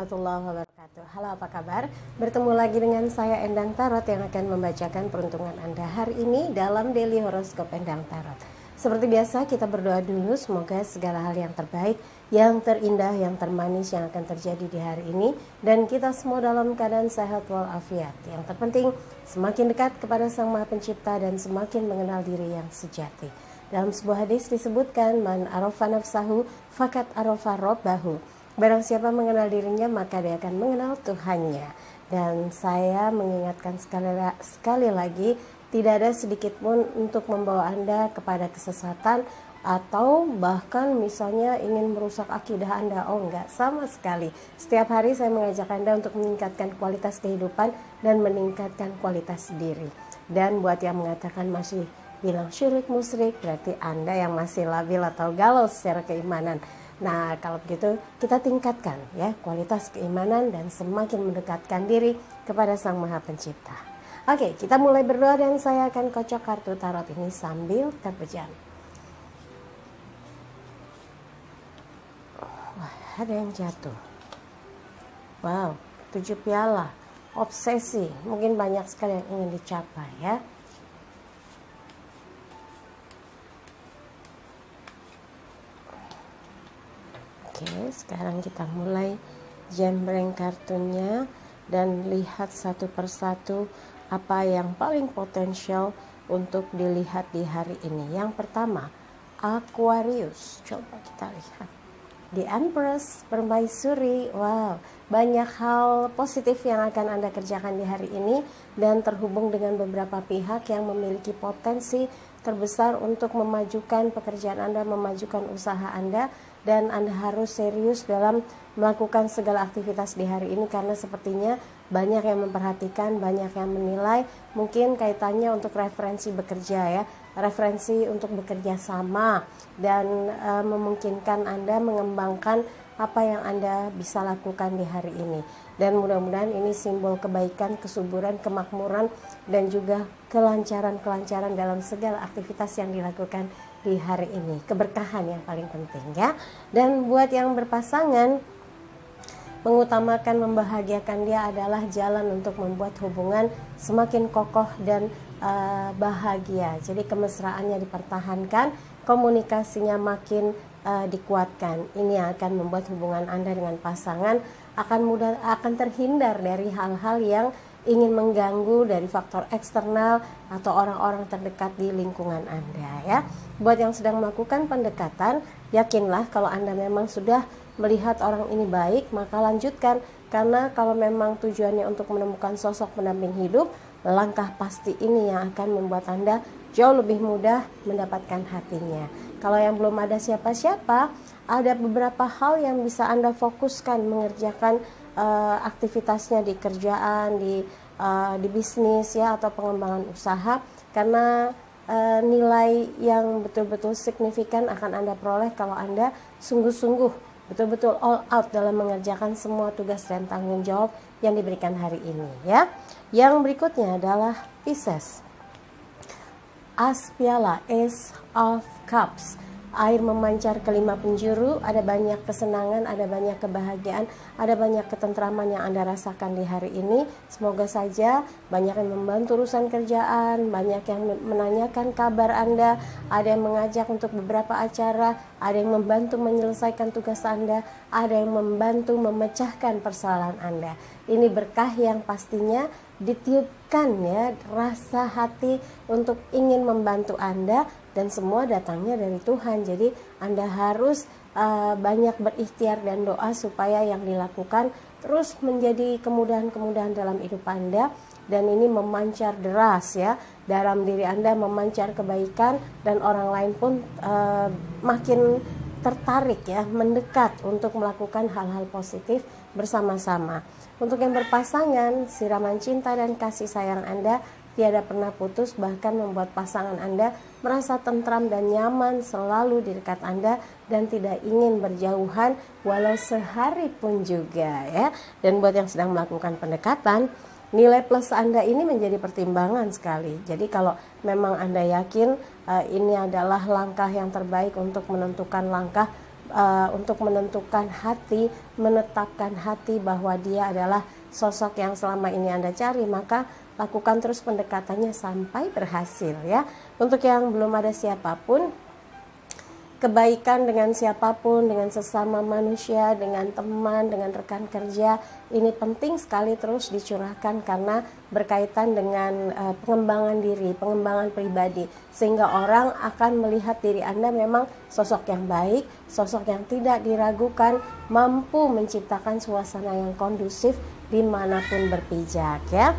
warahmatullahi wabarakatuh. Halo, apa kabar? Bertemu lagi dengan saya Endang Tarot yang akan membacakan peruntungan Anda hari ini dalam Daily Horoscope Endang Tarot. Seperti biasa, kita berdoa dulu semoga segala hal yang terbaik, yang terindah, yang termanis yang akan terjadi di hari ini, dan kita semua dalam keadaan sehat walafiat. Yang terpenting, semakin dekat kepada Sang Maha Pencipta dan semakin mengenal diri yang sejati. Dalam sebuah hadis disebutkan, man arafa nafsahu fakat arafa rabbahu. Barang siapa mengenal dirinya, maka dia akan mengenal Tuhannya. Dan saya mengingatkan sekali lagi, tidak ada sedikit pun untuk membawa Anda kepada kesesatan atau bahkan misalnya ingin merusak akidah Anda. Oh enggak, sama sekali. Setiap hari saya mengajak Anda untuk meningkatkan kualitas kehidupan dan meningkatkan kualitas diri. Dan buat yang mengatakan masih bilang syirik musyrik, berarti Anda yang masih labil atau galau secara keimanan. Nah, kalau begitu kita tingkatkan ya kualitas keimanan dan semakin mendekatkan diri kepada Sang Maha Pencipta. Oke, kita mulai berdoa dan saya akan kocok kartu tarot ini sambil terpejam. Wah, ada yang jatuh. Wow, 7 piala. Obsesi, mungkin banyak sekali yang ingin dicapai ya. Oke, sekarang kita mulai jembreng kartunya dan lihat satu persatu apa yang paling potensial untuk dilihat di hari ini. Yang pertama, Aquarius. Coba kita lihat. The Empress, permaisuri. Wow, banyak hal positif yang akan Anda kerjakan di hari ini dan terhubung dengan beberapa pihak yang memiliki potensi terbesar untuk memajukan pekerjaan Anda, memajukan usaha Anda, dan Anda harus serius dalam melakukan segala aktivitas di hari ini karena sepertinya banyak yang memperhatikan, banyak yang menilai, mungkin kaitannya untuk referensi bekerja ya, referensi untuk bekerja sama dan memungkinkan Anda mengembangkan apa yang Anda bisa lakukan di hari ini. Dan mudah-mudahan ini simbol kebaikan, kesuburan, kemakmuran, dan juga kelancaran-kelancaran dalam segala aktivitas yang dilakukan di hari ini. Keberkahan yang paling penting ya. Dan buat yang berpasangan, mengutamakan membahagiakan dia adalah jalan untuk membuat hubungan semakin kokoh dan bahagia. Jadi kemesraannya dipertahankan, komunikasinya makin dikuatkan. Ini yang akan membuat hubungan Anda dengan pasangan akan terhindar dari hal-hal yang ingin mengganggu dari faktor eksternal atau orang-orang terdekat di lingkungan Anda ya. Buat yang sedang melakukan pendekatan, yakinlah kalau Anda memang sudah melihat orang ini baik, maka lanjutkan, karena kalau memang tujuannya untuk menemukan sosok pendamping hidup, langkah pasti ini yang akan membuat Anda jauh lebih mudah mendapatkan hatinya. Kalau yang belum ada siapa-siapa, ada beberapa hal yang bisa Anda fokuskan mengerjakan aktivitasnya di kerjaan, di bisnis ya, atau pengembangan usaha, karena nilai yang betul-betul signifikan akan Anda peroleh kalau Anda sungguh-sungguh betul-betul all out dalam mengerjakan semua tugas dan tanggung jawab yang diberikan hari ini ya. Yang berikutnya adalah Pisces. As piala, Ace of Cups. Air memancar kelima penjuru, ada banyak kesenangan, ada banyak kebahagiaan, ada banyak ketentraman yang Anda rasakan di hari ini. Semoga saja banyak yang membantu urusan kerjaan, banyak yang menanyakan kabar Anda, ada yang mengajak untuk beberapa acara, ada yang membantu menyelesaikan tugas Anda, ada yang membantu memecahkan persoalan Anda. Ini berkah yang pastinya ditiupkan ya, rasa hati untuk ingin membantu Anda, dan semua datangnya dari Tuhan. Jadi Anda harus banyak berikhtiar dan doa supaya yang dilakukan terus menjadi kemudahan-kemudahan dalam hidup Anda, dan ini memancar deras ya dalam diri Anda, memancar kebaikan, dan orang lain pun makin tertarik ya, mendekat untuk melakukan hal-hal positif bersama-sama. Untuk yang berpasangan, siraman cinta dan kasih sayang Anda tiada pernah putus, bahkan membuat pasangan Anda merasa tentram dan nyaman selalu di dekat Anda dan tidak ingin berjauhan walau sehari pun juga ya. Dan buat yang sedang melakukan pendekatan, nilai plus Anda ini menjadi pertimbangan sekali. Jadi kalau memang Anda yakin ini adalah langkah yang terbaik untuk menentukan langkah untuk menentukan hati, menetapkan hati bahwa dia adalah sosok yang selama ini Anda cari, maka lakukan terus pendekatannya sampai berhasil ya. Untuk yang belum ada siapapun, kebaikan dengan siapapun, dengan sesama manusia, dengan teman, dengan rekan kerja, ini penting sekali terus dicurahkan karena berkaitan dengan pengembangan diri, pengembangan pribadi, sehingga orang akan melihat diri Anda memang sosok yang baik, sosok yang tidak diragukan, mampu menciptakan suasana yang kondusif dimanapun berpijak ya.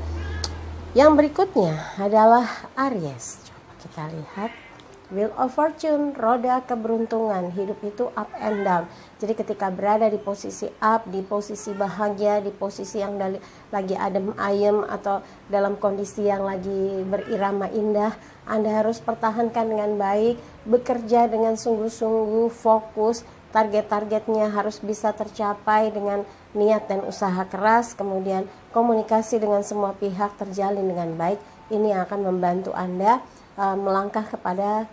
Yang berikutnya adalah Aries. Coba kita lihat. Wheel of Fortune, roda keberuntungan. Hidup itu up and down. Jadi ketika berada di posisi up, di posisi bahagia, di posisi yang lagi adem ayem atau dalam kondisi yang lagi berirama indah, Anda harus pertahankan dengan baik, bekerja dengan sungguh-sungguh, fokus, target-targetnya harus bisa tercapai dengan niat dan usaha keras, kemudian komunikasi dengan semua pihak terjalin dengan baik. Ini akan membantu Anda melangkah kepada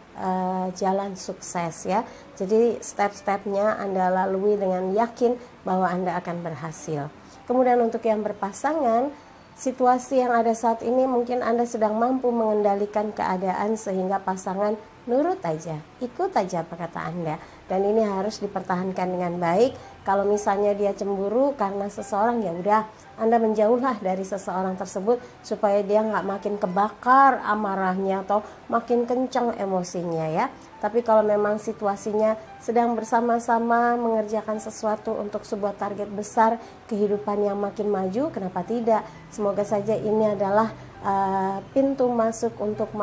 jalan sukses ya. Jadi step-stepnya Anda lalui dengan yakin bahwa Anda akan berhasil. Kemudian untuk yang berpasangan, situasi yang ada saat ini mungkin Anda sedang mampu mengendalikan keadaan sehingga pasangan nurut aja, ikut aja apa kata Anda. Dan ini harus dipertahankan dengan baik. Kalau misalnya dia cemburu karena seseorang, ya udah Anda menjauhlah dari seseorang tersebut supaya dia nggak makin kebakar amarahnya atau makin kencang emosinya ya. Tapi kalau memang situasinya sedang bersama-sama mengerjakan sesuatu untuk sebuah target besar, kehidupan yang makin maju, kenapa tidak? Semoga saja ini adalah pintu masuk untuk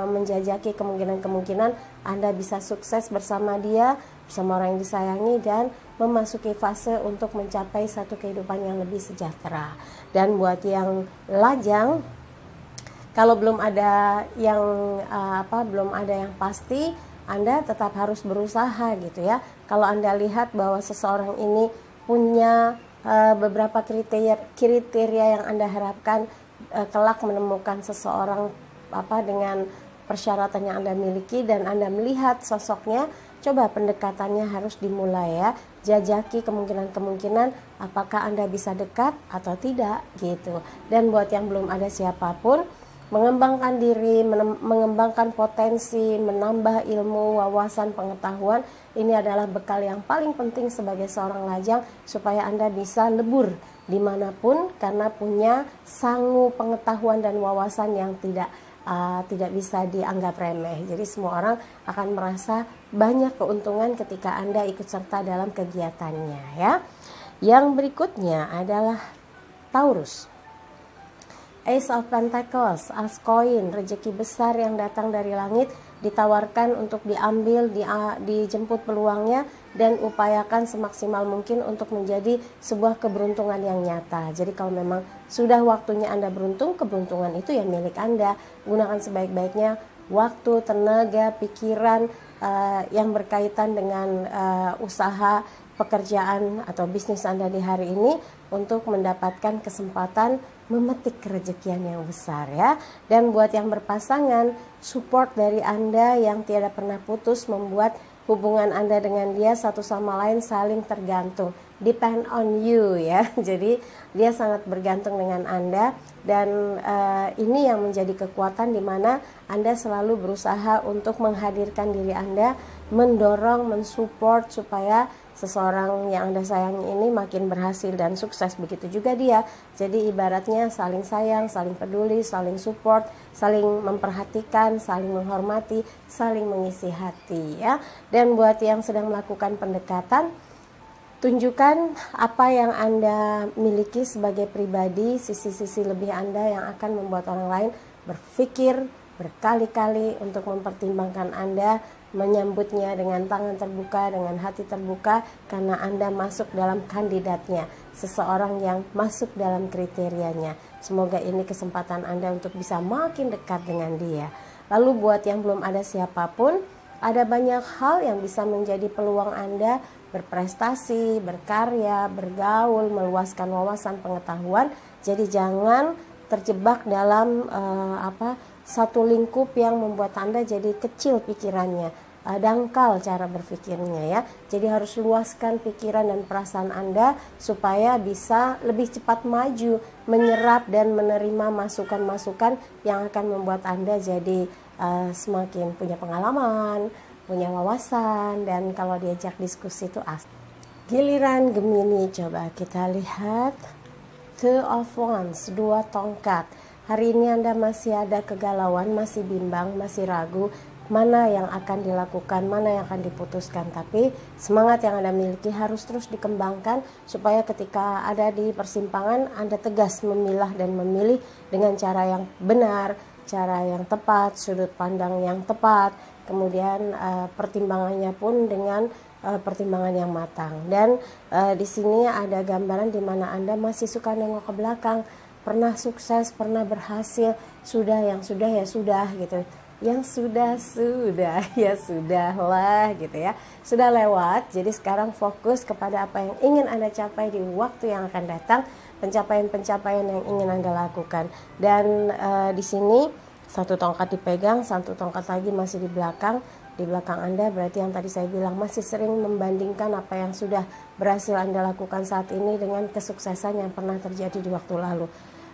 menjajaki kemungkinan-kemungkinan Anda bisa sukses bersama dia, bersama orang yang disayangi, dan memasuki fase untuk mencapai satu kehidupan yang lebih sejahtera. Dan buat yang lajang, kalau belum ada yang pasti, Anda tetap harus berusaha gitu ya. Kalau Anda lihat bahwa seseorang ini punya beberapa kriteria yang Anda harapkan, kelak menemukan seseorang dengan persyaratan yang Anda miliki dan Anda melihat sosoknya, coba pendekatannya harus dimulai ya. Jajaki kemungkinan-kemungkinan apakah Anda bisa dekat atau tidak gitu. Dan buat yang belum ada siapapun, mengembangkan diri, mengembangkan potensi, menambah ilmu, wawasan, pengetahuan, ini adalah bekal yang paling penting sebagai seorang lajang supaya Anda bisa lebur dimanapun karena punya sangu pengetahuan dan wawasan yang tidak bisa dianggap remeh. Jadi semua orang akan merasa banyak keuntungan ketika Anda ikut serta dalam kegiatannya ya. Yang berikutnya adalah Taurus. Ace of Pentacles, as koin, rezeki besar yang datang dari langit, ditawarkan untuk diambil, dijemput peluangnya, dan upayakan semaksimal mungkin untuk menjadi sebuah keberuntungan yang nyata. Jadi kalau memang sudah waktunya Anda beruntung, keberuntungan itu ya milik Anda. Gunakan sebaik-baiknya waktu, tenaga, pikiran yang berkaitan dengan usaha, pekerjaan atau bisnis Anda di hari ini untuk mendapatkan kesempatan memetik kerejekian yang besar ya. Dan buat yang berpasangan, support dari Anda yang tiada pernah putus membuat hubungan Anda dengan dia satu sama lain saling tergantung, depend on you ya. Jadi dia sangat bergantung dengan Anda, dan ini yang menjadi kekuatan di mana Anda selalu berusaha untuk menghadirkan diri Anda, mendorong, mensupport supaya seseorang yang Anda sayangi ini makin berhasil dan sukses, begitu juga dia. Jadi ibaratnya saling sayang, saling peduli, saling support, saling memperhatikan, saling menghormati, saling mengisi hati ya. Dan buat yang sedang melakukan pendekatan, tunjukkan apa yang Anda miliki sebagai pribadi, sisi-sisi lebih Anda yang akan membuat orang lain berpikir berkali-kali untuk mempertimbangkan Anda, menyambutnya dengan tangan terbuka, dengan hati terbuka, karena Anda masuk dalam kandidatnya, seseorang yang masuk dalam kriterianya. Semoga ini kesempatan Anda untuk bisa makin dekat dengan dia. Lalu buat yang belum ada siapapun, ada banyak hal yang bisa menjadi peluang Anda berprestasi, berkarya, bergaul, meluaskan wawasan pengetahuan. Jadi jangan terjebak dalam satu lingkup yang membuat Anda jadi kecil pikirannya. dangkal cara berpikirnya ya. Jadi harus luaskan pikiran dan perasaan Anda supaya bisa lebih cepat maju, menyerap dan menerima masukan-masukan yang akan membuat Anda jadi semakin punya pengalaman, punya wawasan, dan kalau diajak diskusi itu asik. Giliran Gemini, coba kita lihat Two of Wands, 2 tongkat. Hari ini Anda masih ada kegalauan, masih bimbang, masih ragu mana yang akan dilakukan, mana yang akan diputuskan. Tapi semangat yang Anda miliki harus terus dikembangkan supaya ketika ada di persimpangan Anda tegas memilah dan memilih dengan cara yang benar, cara yang tepat, sudut pandang yang tepat, kemudian pertimbangannya pun dengan pertimbangan yang matang. Dan di sini ada gambaran di mana Anda masih suka nengok ke belakang, pernah sukses, pernah berhasil, sudah yang sudah ya sudah gitu. Yang sudah ya sudahlah gitu ya, sudah lewat. Jadi sekarang fokus kepada apa yang ingin Anda capai di waktu yang akan datang, pencapaian-pencapaian yang ingin Anda lakukan. Dan di sini 1 tongkat dipegang, 1 tongkat lagi masih di belakang Anda, berarti yang tadi saya bilang masih sering membandingkan apa yang sudah berhasil Anda lakukan saat ini dengan kesuksesan yang pernah terjadi di waktu lalu.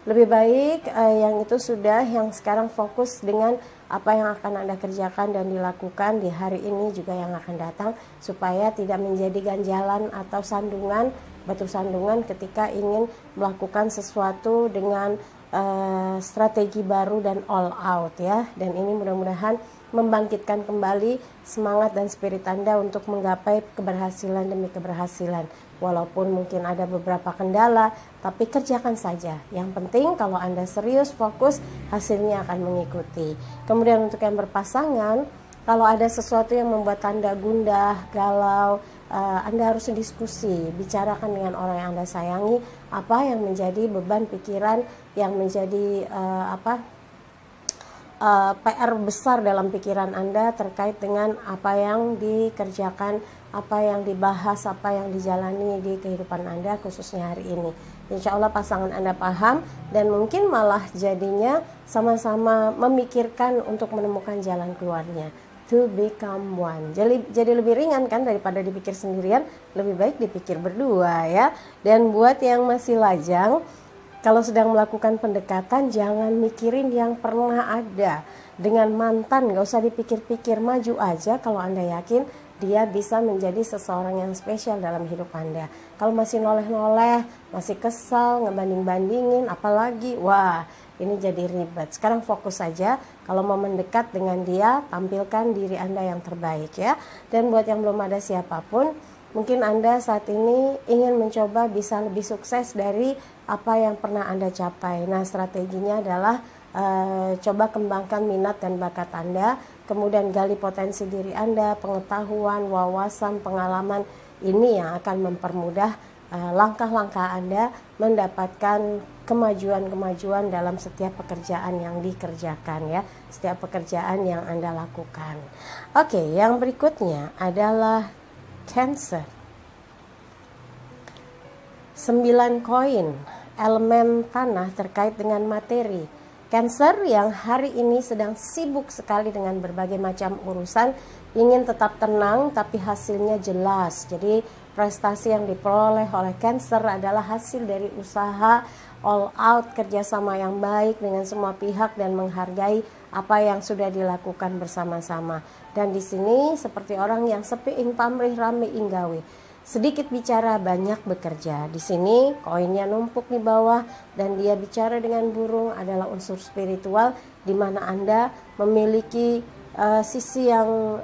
Lebih baik yang itu sudah, yang sekarang fokus dengan apa yang akan Anda kerjakan dan dilakukan di hari ini juga yang akan datang, supaya tidak menjadi ganjalan atau sandungan, batu sandungan ketika ingin melakukan sesuatu dengan strategi baru dan all out ya. Dan ini mudah-mudahan membangkitkan kembali semangat dan spirit Anda untuk menggapai keberhasilan demi keberhasilan. Walaupun mungkin ada beberapa kendala, tapi kerjakan saja. Yang penting kalau Anda serius, fokus, hasilnya akan mengikuti. Kemudian untuk yang berpasangan, kalau ada sesuatu yang membuat Anda gundah, galau, Anda harus diskusi, bicarakan dengan orang yang Anda sayangi, apa yang menjadi beban pikiran, yang menjadi PR besar dalam pikiran Anda terkait dengan apa yang dikerjakan, apa yang dibahas, apa yang dijalani di kehidupan Anda khususnya hari ini. Insya Allah pasangan Anda paham dan mungkin malah jadinya sama-sama memikirkan untuk menemukan jalan keluarnya. To become one. Jadi lebih ringan kan daripada dipikir sendirian, lebih baik dipikir berdua ya. Dan buat yang masih lajang, kalau sedang melakukan pendekatan jangan mikirin yang pernah ada. Dengan mantan gak usah dipikir-pikir, maju aja kalau Anda yakin dia bisa menjadi seseorang yang spesial dalam hidup Anda. Kalau masih noleh-noleh, masih kesal, ngebanding-bandingin, apalagi, wah ini jadi ribet. Sekarang fokus saja, kalau mau mendekat dengan dia, tampilkan diri Anda yang terbaik ya. Dan buat yang belum ada siapapun, mungkin Anda saat ini ingin mencoba bisa lebih sukses dari apa yang pernah Anda capai. Nah, strateginya adalah coba kembangkan minat dan bakat Anda, kemudian gali potensi diri Anda, pengetahuan, wawasan, pengalaman. Ini yang akan mempermudah langkah-langkah Anda mendapatkan kemajuan-kemajuan dalam setiap pekerjaan yang dikerjakan ya, setiap pekerjaan yang Anda lakukan. Oke, yang berikutnya adalah Cancer. 9 koin, elemen tanah terkait dengan materi. Cancer yang hari ini sedang sibuk sekali dengan berbagai macam urusan, ingin tetap tenang tapi hasilnya jelas. Jadi prestasi yang diperoleh oleh Cancer adalah hasil dari usaha all out, kerjasama yang baik dengan semua pihak dan menghargai apa yang sudah dilakukan bersama-sama. Dan di sini seperti orang yang sepi ing pamrih rame ing gawe. Sedikit bicara, banyak bekerja. Di sini koinnya numpuk di bawah dan dia bicara dengan burung, adalah unsur spiritual di mana Anda memiliki sisi yang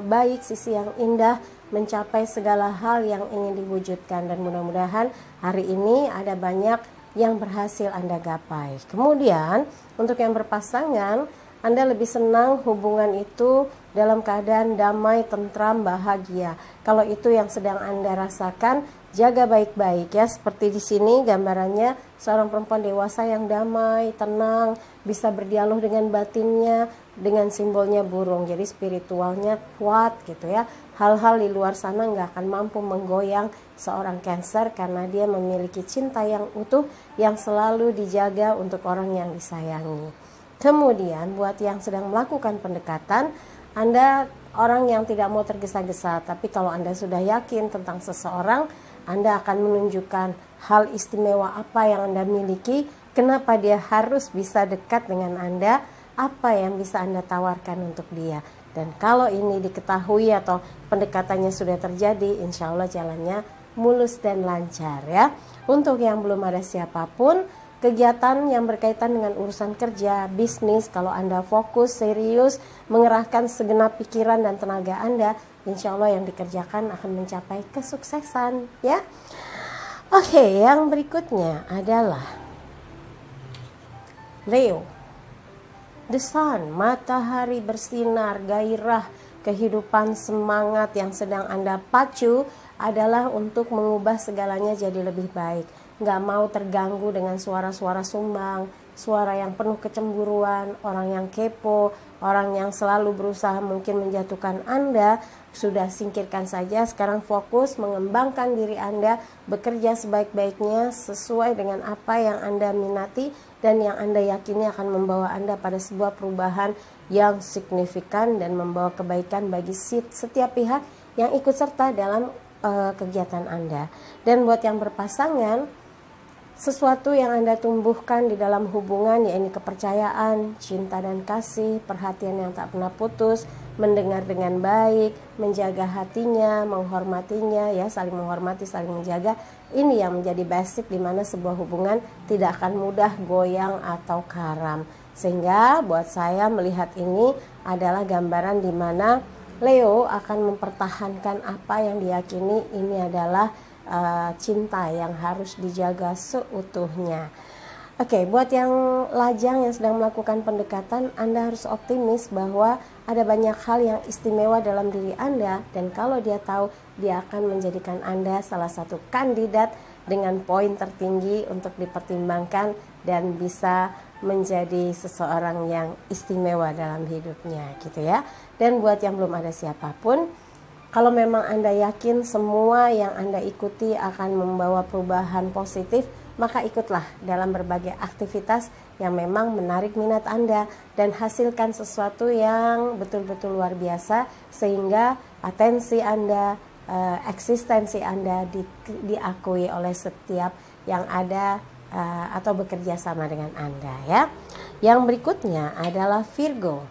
baik, sisi yang indah, mencapai segala hal yang ingin diwujudkan. Dan mudah-mudahan hari ini ada banyak yang berhasil Anda gapai. Kemudian untuk yang berpasangan, Anda lebih senang hubungan itu dalam keadaan damai, tentram, bahagia. Kalau itu yang sedang Anda rasakan, jaga baik-baik ya. Seperti di sini gambarannya seorang perempuan dewasa yang damai, tenang, bisa berdialog dengan batinnya, dengan simbolnya burung. Jadi spiritualnya kuat gitu ya. Hal-hal di luar sana nggak akan mampu menggoyang seorang Cancer karena dia memiliki cinta yang utuh yang selalu dijaga untuk orang yang disayangi. Kemudian buat yang sedang melakukan pendekatan, Anda orang yang tidak mau tergesa-gesa. Tapi kalau Anda sudah yakin tentang seseorang, Anda akan menunjukkan hal istimewa apa yang Anda miliki, kenapa dia harus bisa dekat dengan Anda, apa yang bisa Anda tawarkan untuk dia. Dan kalau ini diketahui atau pendekatannya sudah terjadi, insya Allah jalannya mulus dan lancar ya. Untuk yang belum ada siapapun, kegiatan yang berkaitan dengan urusan kerja, bisnis, kalau Anda fokus, serius, mengerahkan segenap pikiran dan tenaga Anda, insya Allah yang dikerjakan akan mencapai kesuksesan ya. Oke, yang berikutnya adalah Leo. The Sun, matahari bersinar, gairah, kehidupan, semangat yang sedang Anda pacu adalah untuk mengubah segalanya jadi lebih baik. Nggak mau terganggu dengan suara-suara sumbang, suara yang penuh kecemburuan, orang yang kepo, orang yang selalu berusaha mungkin menjatuhkan Anda. Sudah singkirkan saja, sekarang fokus mengembangkan diri Anda, bekerja sebaik-baiknya sesuai dengan apa yang Anda minati dan yang Anda yakini akan membawa Anda pada sebuah perubahan yang signifikan dan membawa kebaikan bagi setiap pihak yang ikut serta dalam kegiatan Anda. Dan buat yang berpasangan, sesuatu yang Anda tumbuhkan di dalam hubungan, yaitu kepercayaan, cinta dan kasih, perhatian yang tak pernah putus, mendengar dengan baik, menjaga hatinya, menghormatinya, ya, saling menghormati, saling menjaga. Ini yang menjadi basic di mana sebuah hubungan tidak akan mudah goyang atau karam. Sehingga buat saya melihat ini adalah gambaran di mana Leo akan mempertahankan apa yang diyakini ini adalah cinta yang harus dijaga seutuhnya. Oke, buat yang lajang yang sedang melakukan pendekatan, Anda harus optimis bahwa ada banyak hal yang istimewa dalam diri Anda, dan kalau dia tahu, dia akan menjadikan Anda salah satu kandidat dengan poin tertinggi untuk dipertimbangkan dan bisa menjadi seseorang yang istimewa dalam hidupnya gitu ya. Dan buat yang belum ada siapapun, kalau memang Anda yakin semua yang Anda ikuti akan membawa perubahan positif, maka ikutlah dalam berbagai aktivitas yang memang menarik minat Anda dan hasilkan sesuatu yang betul-betul luar biasa sehingga atensi Anda, eksistensi Anda diakui oleh setiap yang ada atau bekerja sama dengan Anda ya. Yang berikutnya adalah Virgo.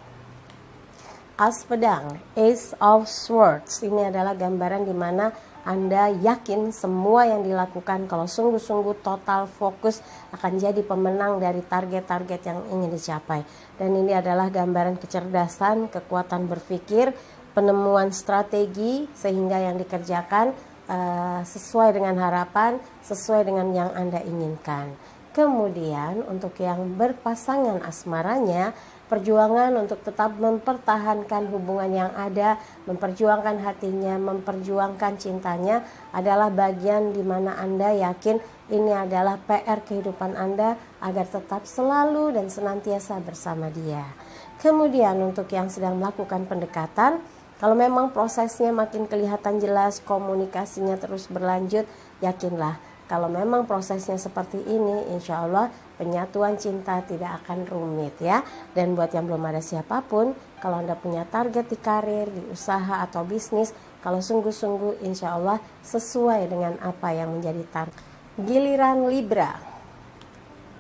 As pedang, Ace of Swords. Ini adalah gambaran di mana Anda yakin semua yang dilakukan kalau sungguh-sungguh total fokus akan jadi pemenang dari target-target yang ingin dicapai. Dan ini adalah gambaran kecerdasan, kekuatan berpikir, penemuan strategi sehingga yang dikerjakan sesuai dengan harapan, sesuai dengan yang Anda inginkan. Kemudian untuk yang berpasangan asmaranya, perjuangan untuk tetap mempertahankan hubungan yang ada, memperjuangkan hatinya, memperjuangkan cintanya adalah bagian di mana Anda yakin ini adalah PR kehidupan Anda agar tetap selalu dan senantiasa bersama dia. Kemudian untuk yang sedang melakukan pendekatan, kalau memang prosesnya makin kelihatan jelas, komunikasinya terus berlanjut, yakinlah kalau memang prosesnya seperti ini, insya Allah penyatuan cinta tidak akan rumit ya. Dan buat yang belum ada siapapun, kalau Anda punya target di karir, di usaha atau bisnis, kalau sungguh-sungguh insya Allah sesuai dengan apa yang menjadi target. Giliran Libra,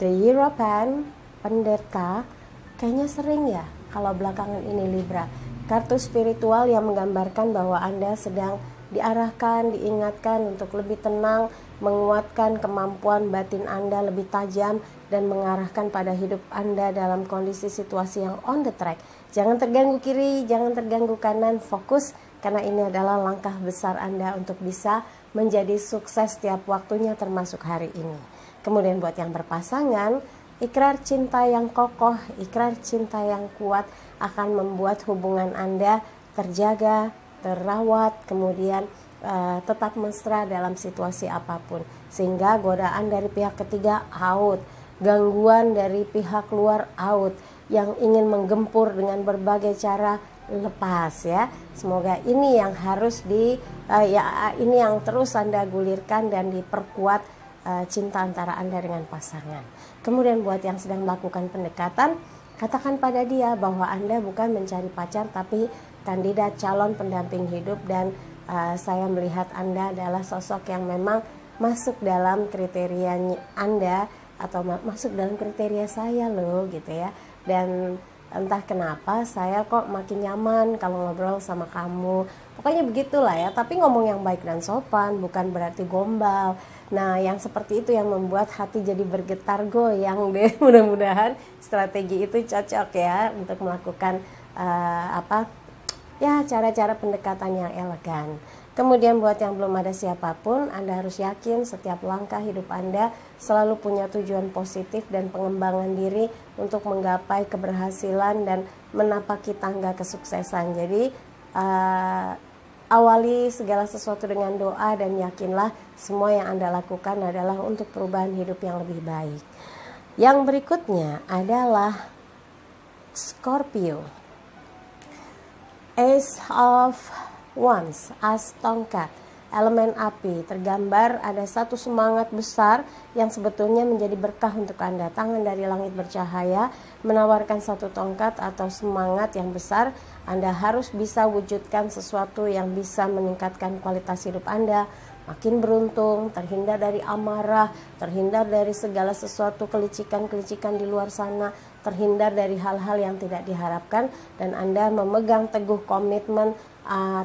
The European, pendeta, kayaknya sering ya kalau belakangan ini Libra. Kartu spiritual yang menggambarkan bahwa Anda sedang diarahkan, diingatkan untuk lebih tenang, menguatkan kemampuan batin Anda lebih tajam dan mengarahkan pada hidup Anda dalam kondisi situasi yang on the track. Jangan terganggu kiri, jangan terganggu kanan, fokus karena ini adalah langkah besar Anda untuk bisa menjadi sukses setiap waktunya termasuk hari ini. Kemudian buat yang berpasangan, ikrar cinta yang kokoh, ikrar cinta yang kuat akan membuat hubungan Anda terjaga, terawat, kemudian tetap mesra dalam situasi apapun. Sehingga godaan dari pihak ketiga out, gangguan dari pihak luar out, yang ingin menggempur dengan berbagai cara lepas ya. Semoga ini yang harus ini yang terus Anda gulirkan dan diperkuat cinta antara Anda dengan pasangan. Kemudian buat yang sedang melakukan pendekatan, katakan pada dia bahwa Anda bukan mencari pacar tapi kandidat calon pendamping hidup, dan saya melihat Anda adalah sosok yang memang masuk dalam kriteria Anda atau masuk dalam kriteria saya loh gitu ya. Dan entah kenapa saya kok makin nyaman kalau ngobrol sama kamu. Pokoknya begitulah ya, tapi ngomong yang baik dan sopan, bukan berarti gombal. Nah, yang seperti itu yang membuat hati jadi bergetar goyang deh. Mudah-mudahan strategi itu cocok ya untuk melakukan cara-cara pendekatan yang elegan. Kemudian buat yang belum ada siapapun, Anda harus yakin setiap langkah hidup Anda selalu punya tujuan positif dan pengembangan diri untuk menggapai keberhasilan dan menapaki tangga kesuksesan. Jadi awali segala sesuatu dengan doa dan yakinlah semua yang Anda lakukan adalah untuk perubahan hidup yang lebih baik. Yang berikutnya adalah Scorpio. Ace of Wands, as tongkat, elemen api. Tergambar ada satu semangat besar yang sebetulnya menjadi berkah untuk Anda. Tangan dari langit bercahaya menawarkan satu tongkat atau semangat yang besar. Anda harus bisa wujudkan sesuatu yang bisa meningkatkan kualitas hidup Anda, makin beruntung, terhindar dari amarah, terhindar dari segala sesuatu kelicikan-kelicikan di luar sana, terhindar dari hal-hal yang tidak diharapkan, dan Anda memegang teguh komitmen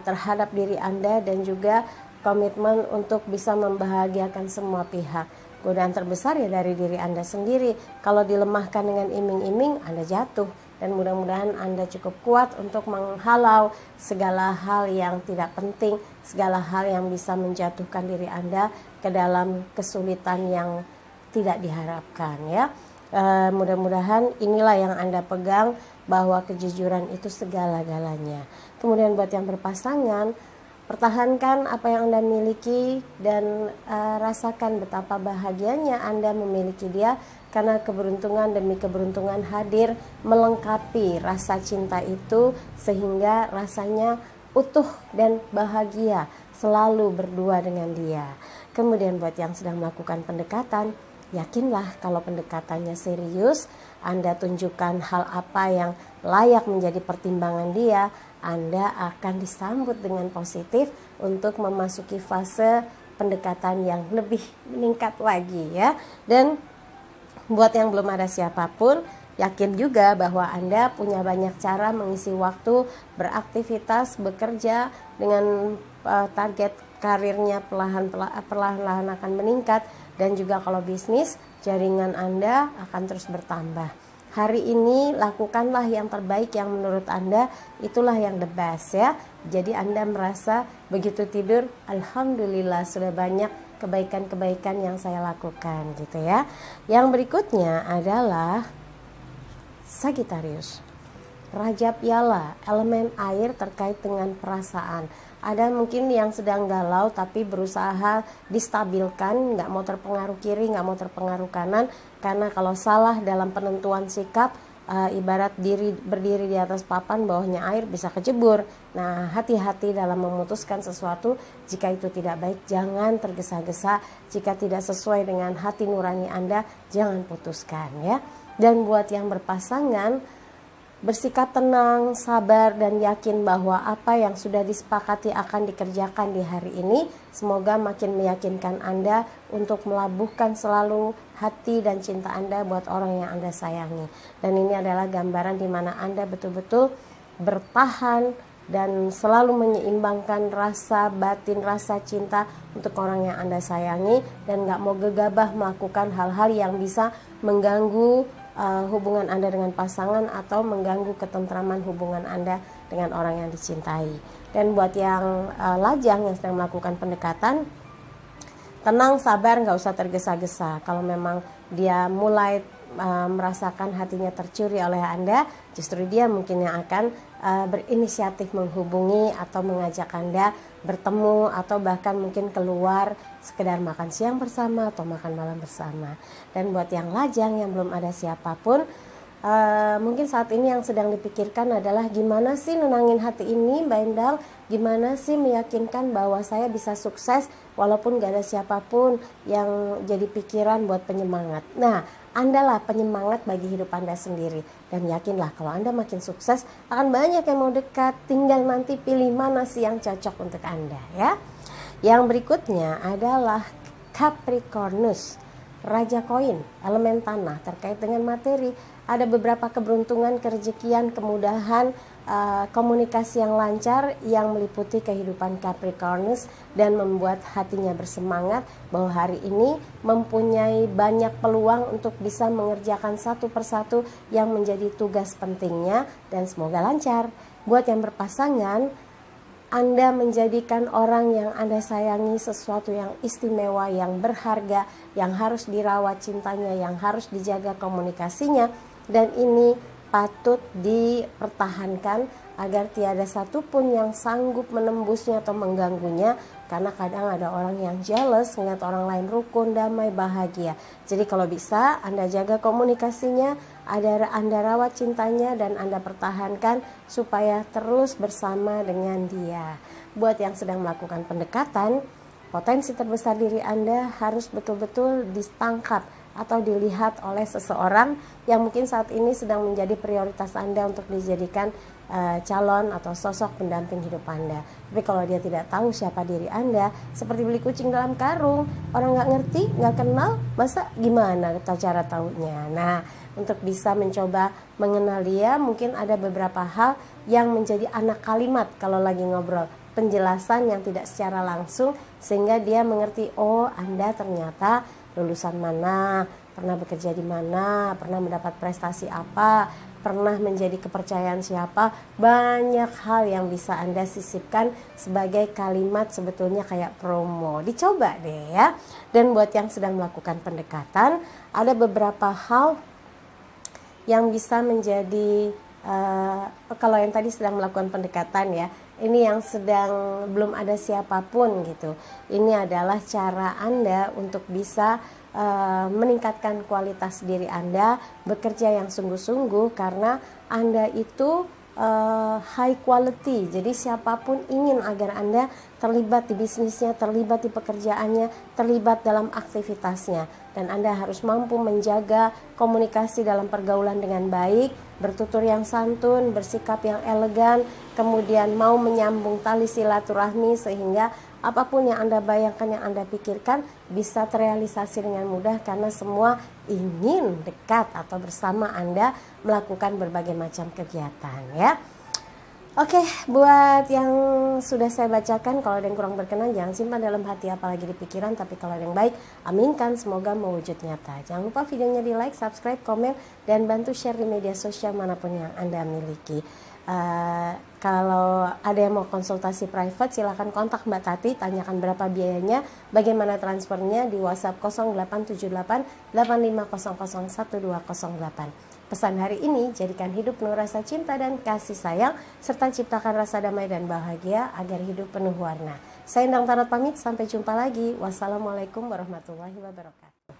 terhadap diri Anda dan juga komitmen untuk bisa membahagiakan semua pihak. Godaan terbesar ya dari diri Anda sendiri. Kalau dilemahkan dengan iming-iming, Anda jatuh, dan mudah-mudahan Anda cukup kuat untuk menghalau segala hal yang tidak penting, segala hal yang bisa menjatuhkan diri Anda ke dalam kesulitan yang tidak diharapkan ya. Mudah-mudahan inilah yang Anda pegang, bahwa kejujuran itu segala-galanya. Kemudian buat yang berpasangan, pertahankan apa yang Anda miliki dan rasakan betapa bahagianya Anda memiliki dia, karena keberuntungan demi keberuntungan hadir melengkapi rasa cinta itu sehingga rasanya utuh dan bahagia selalu berdua dengan dia. Kemudian buat yang sedang melakukan pendekatan, yakinlah kalau pendekatannya serius, Anda tunjukkan hal apa yang layak menjadi pertimbangan dia, Anda akan disambut dengan positif untuk memasuki fase pendekatan yang lebih meningkat lagi ya. Dan buat yang belum ada siapapun, yakin juga bahwa Anda punya banyak cara mengisi waktu, beraktivitas, bekerja dengan target karirnya perlahan-lahan akan meningkat. Dan juga kalau bisnis, jaringan Anda akan terus bertambah. Hari ini lakukanlah yang terbaik yang menurut Anda, itulah yang the best ya. Jadi Anda merasa begitu tidur, alhamdulillah sudah banyak kebaikan-kebaikan yang saya lakukan gitu ya. Yang berikutnya adalah Sagittarius. Raja Piala, elemen air terkait dengan perasaan. Ada mungkin yang sedang galau tapi berusaha distabilkan, nggak mau terpengaruh kiri, nggak mau terpengaruh kanan, karena kalau salah dalam penentuan sikap, ibarat berdiri di atas papan, bawahnya air bisa kejebur. Nah, hati-hati dalam memutuskan sesuatu. Jika itu tidak baik, jangan tergesa-gesa. Jika tidak sesuai dengan hati nurani Anda, jangan putuskan ya. Dan buat yang berpasangan, bersikap tenang, sabar, dan yakin bahwa apa yang sudah disepakati akan dikerjakan di hari ini. Semoga makin meyakinkan Anda untuk melabuhkan selalu hati dan cinta Anda buat orang yang Anda sayangi. Dan ini adalah gambaran di mana Anda betul-betul bertahan dan selalu menyeimbangkan rasa batin, rasa cinta untuk orang yang Anda sayangi, dan gak mau gegabah melakukan hal-hal yang bisa mengganggu hubungan Anda dengan pasangan atau mengganggu ketentraman hubungan Anda dengan orang yang dicintai. Dan buat yang lajang yang sedang melakukan pendekatan, tenang, sabar, nggak usah tergesa-gesa. Kalau memang dia mulai merasakan hatinya tercuri oleh Anda, justru dia mungkin yang akan berinisiatif menghubungi atau mengajak Anda bertemu, atau bahkan mungkin keluar sekedar makan siang bersama atau makan malam bersama. Dan buat yang lajang yang belum ada siapapun, mungkin saat ini yang sedang dipikirkan adalah gimana sih nenangin hati ini Mbak Endang, gimana sih meyakinkan bahwa saya bisa sukses walaupun gak ada siapapun yang jadi pikiran buat penyemangat. Nah, Andalah penyemangat bagi hidup Anda sendiri. Dan yakinlah kalau Anda makin sukses, akan banyak yang mau dekat. Tinggal nanti pilih mana sih yang cocok untuk Anda ya. Yang berikutnya adalah Capricornus, Raja Koin, elemen tanah, terkait dengan materi. Ada beberapa keberuntungan, kerejekian, kemudahan, komunikasi yang lancar yang meliputi kehidupan Capricornus dan membuat hatinya bersemangat bahwa hari ini mempunyai banyak peluang untuk bisa mengerjakan satu persatu yang menjadi tugas pentingnya, dan semoga lancar. Buat yang berpasangan, Anda menjadikan orang yang Anda sayangi sesuatu yang istimewa, yang berharga, yang harus dirawat cintanya, yang harus dijaga komunikasinya, dan ini patut dipertahankan agar tiada satupun yang sanggup menembusnya atau mengganggunya, karena kadang ada orang yang jealous melihat orang lain rukun, damai, bahagia. Jadi kalau bisa Anda jaga komunikasinya, Anda rawat cintanya, dan Anda pertahankan supaya terus bersama dengan dia. Buat yang sedang melakukan pendekatan, potensi terbesar diri Anda harus betul-betul ditangkap atau dilihat oleh seseorang yang mungkin saat ini sedang menjadi prioritas Anda untuk dijadikan calon atau sosok pendamping hidup Anda. Tapi kalau dia tidak tahu siapa diri Anda, seperti beli kucing dalam karung, orang nggak ngerti, nggak kenal, masa gimana cara tahunya? Nah, untuk bisa mencoba mengenal dia, mungkin ada beberapa hal yang menjadi anak kalimat kalau lagi ngobrol, penjelasan yang tidak secara langsung, sehingga dia mengerti, oh Anda ternyata lulusan mana, pernah bekerja di mana, pernah mendapat prestasi apa, pernah menjadi kepercayaan siapa. Banyak hal yang bisa Anda sisipkan sebagai kalimat sebetulnya kayak promo. Dicoba deh ya. Dan buat yang sedang melakukan pendekatan, ada beberapa hal yang bisa menjadi kalau yang tadi sedang melakukan pendekatan ya, ini yang sedang belum ada siapapun gitu. Ini adalah cara Anda untuk bisa meningkatkan kualitas diri Anda, bekerja yang sungguh-sungguh karena Anda itu high quality. Jadi siapapun ingin agar Anda terlibat di bisnisnya, terlibat di pekerjaannya, terlibat dalam aktivitasnya. Dan Anda harus mampu menjaga komunikasi dalam pergaulan dengan baik, bertutur yang santun, bersikap yang elegan, kemudian mau menyambung tali silaturahmi sehingga apapun yang Anda bayangkan, yang Anda pikirkan bisa terrealisasi dengan mudah karena semua ingin dekat atau bersama Anda melakukan berbagai macam kegiatan ya. Oke, buat yang sudah saya bacakan, kalau ada yang kurang berkenan jangan simpan dalam hati apalagi di pikiran, tapi kalau ada yang baik, aminkan semoga mewujud nyata. Jangan lupa videonya di like, subscribe, komen, dan bantu share di media sosial manapun yang Anda miliki. Kalau ada yang mau konsultasi private, silahkan kontak Mbak Tati, tanyakan berapa biayanya, bagaimana transfernya di WhatsApp 0878 85001208. Pesan hari ini, jadikan hidup penuh rasa cinta dan kasih sayang, serta ciptakan rasa damai dan bahagia agar hidup penuh warna. Saya Endang Tarot pamit, sampai jumpa lagi. Wassalamualaikum warahmatullahi wabarakatuh.